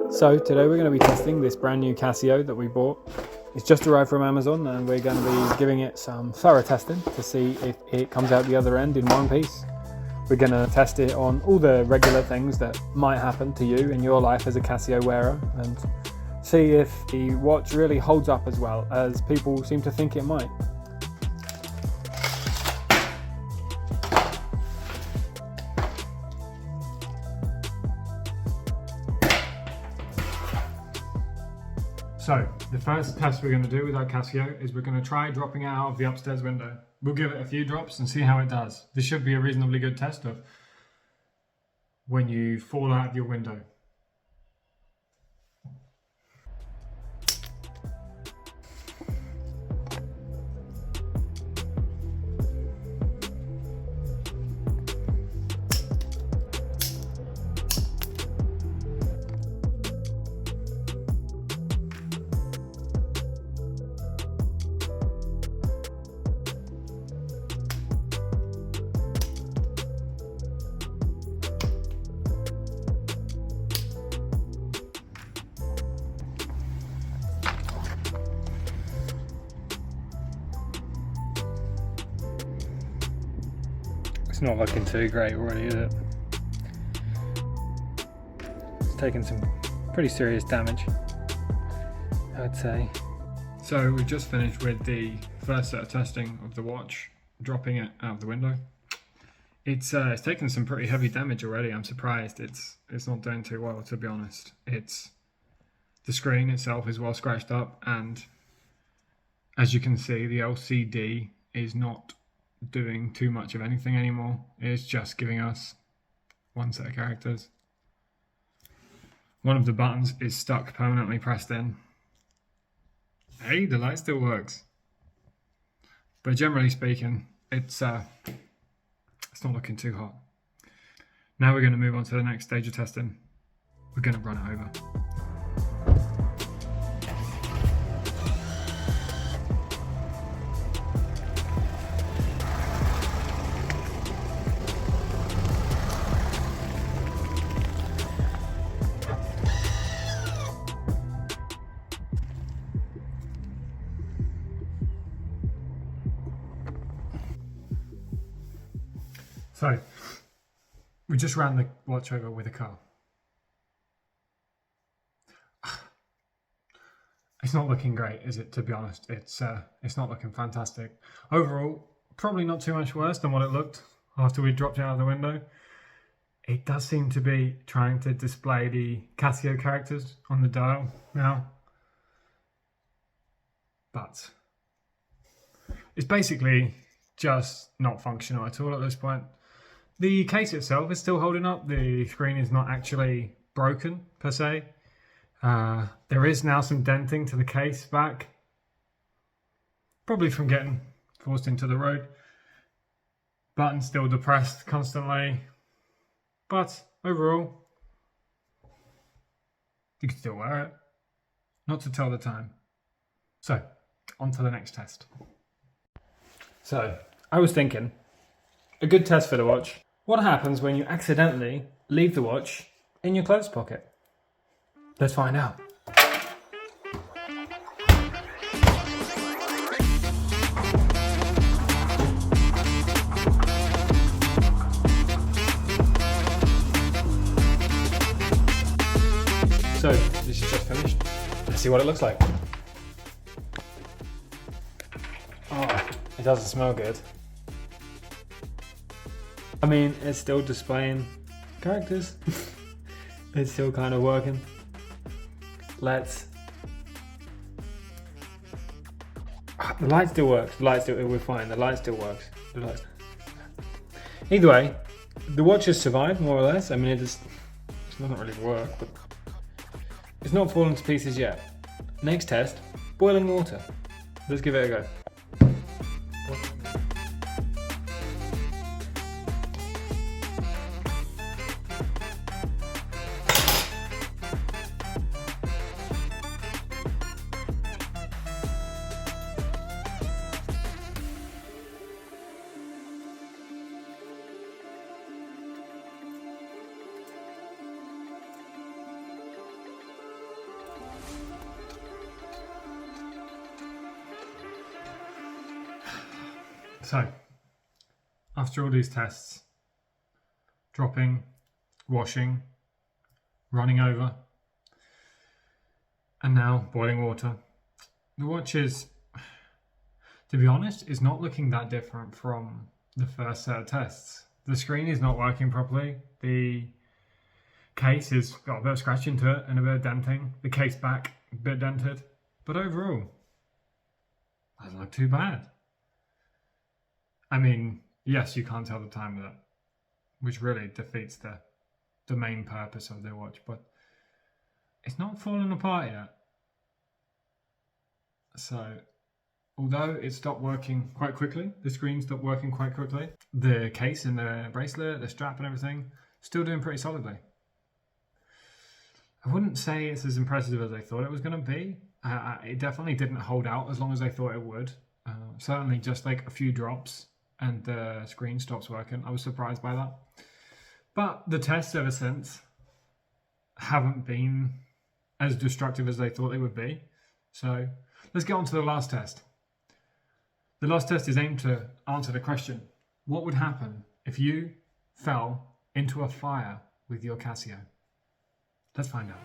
So today we're going to be testing this brand new Casio that we bought. It's just arrived from Amazon and we're going to be giving it some thorough testing to see if it comes out the other end in one piece. We're going to test it on all the regular things that might happen to you in your life as a Casio wearer and see if the watch really holds up as well as people seem to think it might. So, the first test we're going to do with our Casio is we're going to try dropping it out of the upstairs window. We'll give it a few drops and see how it does. This should be a reasonably good test of when you fall out of your window. It's not looking too great already, is it? It's taken some pretty serious damage, I'd say. So we've just finished with the first set of testing of the watch, dropping it out of the window. It's taken some pretty heavy damage already. I'm surprised it's not doing too well, to be honest. The screen itself is well scratched up, and as you can see, the LCD is not doing too much of anything anymore. It's just giving us one set of characters. One of the buttons is stuck permanently pressed in. Hey, the light still works. But generally speaking, it's not looking too hot. Now we're going to move on to the next stage of testing. We're going to run it over. So, we just ran the watch over with a car. It's not looking great, is it, to be honest? It's not looking fantastic. Overall, probably not too much worse than what it looked after we dropped it out of the window. It does seem to be trying to display the Casio characters on the dial now. But it's basically just not functional at all at this point. The case itself is still holding up. The screen is not actually broken per se. There is now some denting to the case back, probably from getting forced into the road. Button still depressed constantly, but overall, you can still wear it. Not to tell the time. So, on to the next test. So, I was thinking, a good test for the watch. What happens when you accidentally leave the watch in your clothes pocket? Let's find out. So, this is just finished. Let's see what it looks like. Oh, it doesn't smell good. I mean, it's still displaying characters. It's still kind of working. The light still works. We're fine. The light still works. Either way, the watch has survived more or less. I mean, it doesn't really work, but it's not fallen to pieces yet. Next test, boiling water. Let's give it a go. So, after all these tests, dropping, washing, running over, and now boiling water, the watch is, to be honest, is not looking that different from the first set of tests. The screen is not working properly. The case has got a bit of scratch into it and a bit of denting. The case back, a bit dented. But overall, doesn't look too bad. I mean, yes, you can't tell the time with it, which really defeats the main purpose of the watch, but it's not falling apart yet. So, although it stopped working quite quickly, the screen stopped working quite quickly, the case and the bracelet, the strap and everything, still doing pretty solidly. I wouldn't say it's as impressive as I thought it was going to be. It definitely didn't hold out as long as I thought it would. Certainly just like a few drops and the screen stops working. I was surprised by that. But the tests ever since haven't been as destructive as they thought they would be. So let's get on to the last test. The last test is aimed to answer the question, what would happen if you fell into a fire with your Casio? Let's find out.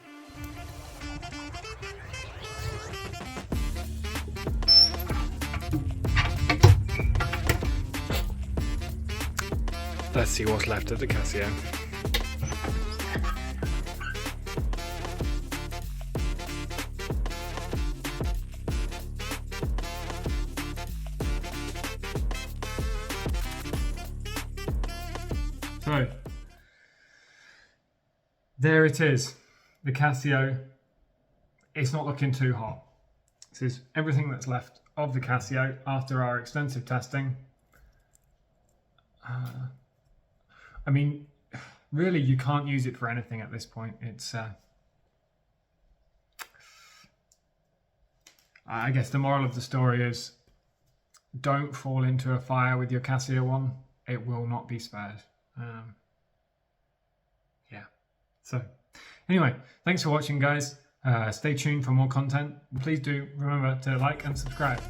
Let's see what's left of the Casio. So, there it is, the Casio. It's not looking too hot. This is everything that's left of the Casio after our extensive testing. I mean, really, you can't use it for anything at this point. It's, I guess the moral of the story is, don't fall into a fire with your Casio one. It will not be spared. Yeah. So, anyway, thanks for watching, guys. Stay tuned for more content. Please do remember to like and subscribe.